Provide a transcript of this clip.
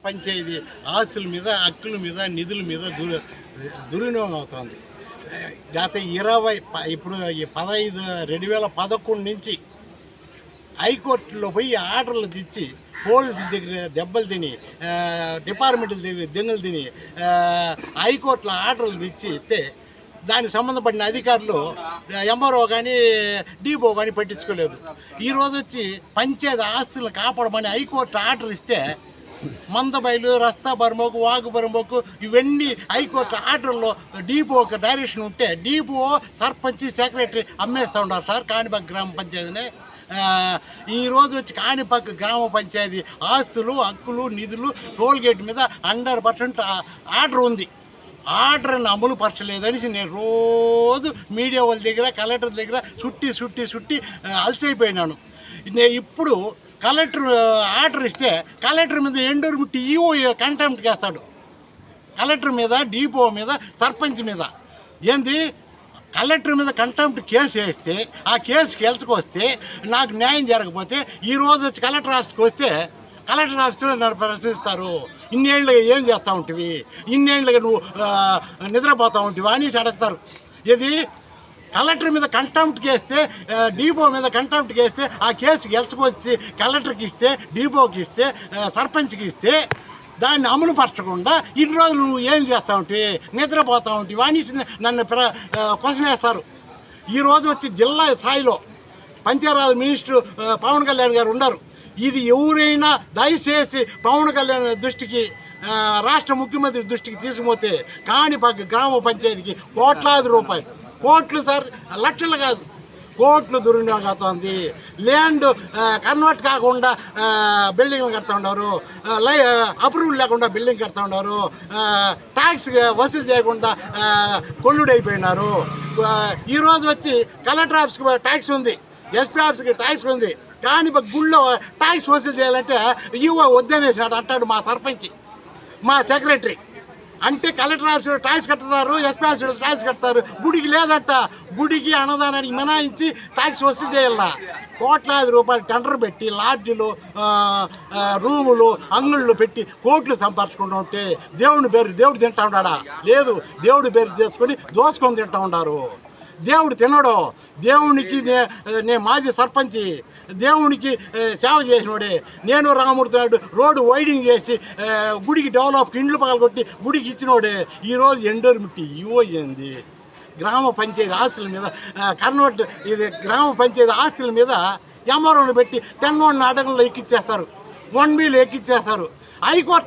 పంచాయతీ ఆస్తుల మీద, హక్కుల మీద, నిధుల మీద దుర్వినియోగం అవుతుంది. గత 2011 నుంచి హైకోర్టులో పోయి ఆర్డర్లు తెచ్చి పోలీసుల దగ్గర దెబ్బలు తిని, డిపార్ట్మెంట్ల దగ్గర దెన్నులు తిని, హైకోర్టులో ఆర్డర్లు తెచ్చి ఇస్తే దానికి సంబంధపడిన అధికారులు ఎంఆర్ఓ కానీ డిపో కానీ పట్టించుకోలేదు. ఈరోజు వచ్చి పంచాయతీ ఆస్తులను కాపాడమని హైకోర్టు ఆర్డర్ ఇస్తే మందబైలు, రస్తా బర్మోకు, వాగు బర్మోకు ఇవన్నీ హైకోర్టు ఆర్డర్లో డిపోకి డైరెక్షన్ ఉంటే డిపో, సర్పంచ్, సెక్రటరీ అమ్మేస్తూ ఉన్నారు సార్ కాణిపాక గ్రామ పంచాయతీని. ఈరోజు వచ్చి కాణిపాక గ్రామ పంచాయతీ ఆస్తులు, హక్కులు, నిధులు, టోల్గేట్ మీద 100% ఆర్డర్ ఉంది. ఆర్డర్ని అమలు పరచలేదనేసి నేను రోజు మీడియా వాళ్ళ దగ్గర, కలెక్టర్ దగ్గర చుట్టి అలసైపోయినాను. నేను ఇప్పుడు కలెక్టర్ ఆర్డర్ ఇస్తే కలెక్టర్ మీద ఎండూరుముట్టి ఈఓ కంటెంప్ట్ చేస్తాడు. కలెక్టర్ మీద, డిపో మీద, సర్పంచ్ మీద ఏంది కలెక్టర్ మీద కంటెంప్ట్ కేసు వేస్తే ఆ కేసు గెలుచుకొస్తే నాకు న్యాయం జరగకపోతే ఈరోజు వచ్చి కలెక్టర్ ఆఫీస్కి వస్తే కలెక్టర్ ఆఫీస్లో నన్ను ప్రశ్నిస్తారు. ఇన్నేళ్ళుగా ఏం చేస్తూ ఉంటివి, ఇన్నేళ్ళుగా నువ్వు నిద్రపోతూ ఉంటివి అనేసి అడుగుతారు. ఇది కలెక్టర్ మీద కంటెంప్ట్ చేస్తే, డిపో మీద కంటెంప్ట్ చేస్తే ఆ కేసు గెలుచుకొచ్చి కలెక్టర్కి ఇస్తే, డిపోకి ఇస్తే, సర్పంచ్కి ఇస్తే దాన్ని అమలు పరచకుండా ఇన్ని రోజులు నువ్వు ఏం చేస్తూ ఉంటివి, నిద్రపోతూ ఉంటివి అనేసి నన్ను క్వశ్చన్ వేస్తారు. ఈరోజు వచ్చి జిల్లా స్థాయిలో పంచాయతీరాజ్ మినిస్టర్ పవన్ కళ్యాణ్ గారు ఉన్నారు. ఇది ఎవరైనా దయచేసి పవన్ కళ్యాణ్ దృష్టికి, రాష్ట్ర ముఖ్యమంత్రి దృష్టికి తీసుకుపోతే కాణిపాక గ్రామ పంచాయతీకి కోట్లాది రూపాయలు, కోట్లు సార్, లక్షలు కాదు, కోట్లు దుర్వినియోగం అవుతుంది. ల్యాండ్ కన్వర్ట్ కాకుండా బిల్డింగ్లు కడుతూ ఉన్నారు, అప్రూవల్ లేకుండా బిల్డింగ్ కడుతూ ఉన్నారు, ట్యాక్స్ వసూలు చేయకుండా కొల్లుడైపోయినారు. ఈరోజు వచ్చి కలెక్టర్ ఆఫీస్కి ట్యాక్స్ ఉంది, ఎస్పీ ఆఫీస్కి ట్యాక్స్ ఉంది, కానీ గుళ్ళో ట్యాక్స్ వసూలు చేయాలంటే ఈవో వద్దనేసాడు అంటాడు మా సర్పంచ్, మా సెక్రటరీ. అంటే కలెక్టర్ ఆఫీసులో ట్యాక్స్ కట్టుతారు, ఎస్పీ ఆఫీసులో ట్యాక్స్ కడతారు, గుడికి లేదంట. గుడికి అన్నదానానికి మినాయించి ట్యాక్స్ వసూలు చేయాల. కోట్లాది రూపాయలు టెండర్ పెట్టి లాడ్జీలు, రూములు, అంగుళ్ళు పెట్టి కోట్లు సంపాదించుకుంటూ ఉంటే దేవుడు తింటా ఉన్నాడా? లేదు, దేవుడి పేరు చేసుకొని దోసుకొని తింటూ ఉన్నారు. దేవుడు తినడు. దేవునికి నేను మాజీ సర్పంచి, దేవునికి సేవ చేసినోడే. నేను రామూర్తి నాయుడు రోడ్డు వైడింగ్ చేసి గుడికి డెవలప్కి ఇండ్లు పగలగొట్టి గుడికి ఇచ్చినోడే. ఈరోజు ఎండోరుమిట్టి ఇవ్వయింది గ్రామ పంచాయతీ ఆస్తుల మీద కన్వర్ట్, ఇది గ్రామ పంచాయతీ ఆస్తుల మీద ఎంఆర్ఓని పెట్టి 10-1 నాటకంలో ఎక్కిచ్చేస్తారు, 1Bలో ఎక్కిచ్చేస్తారు. హైకోర్టు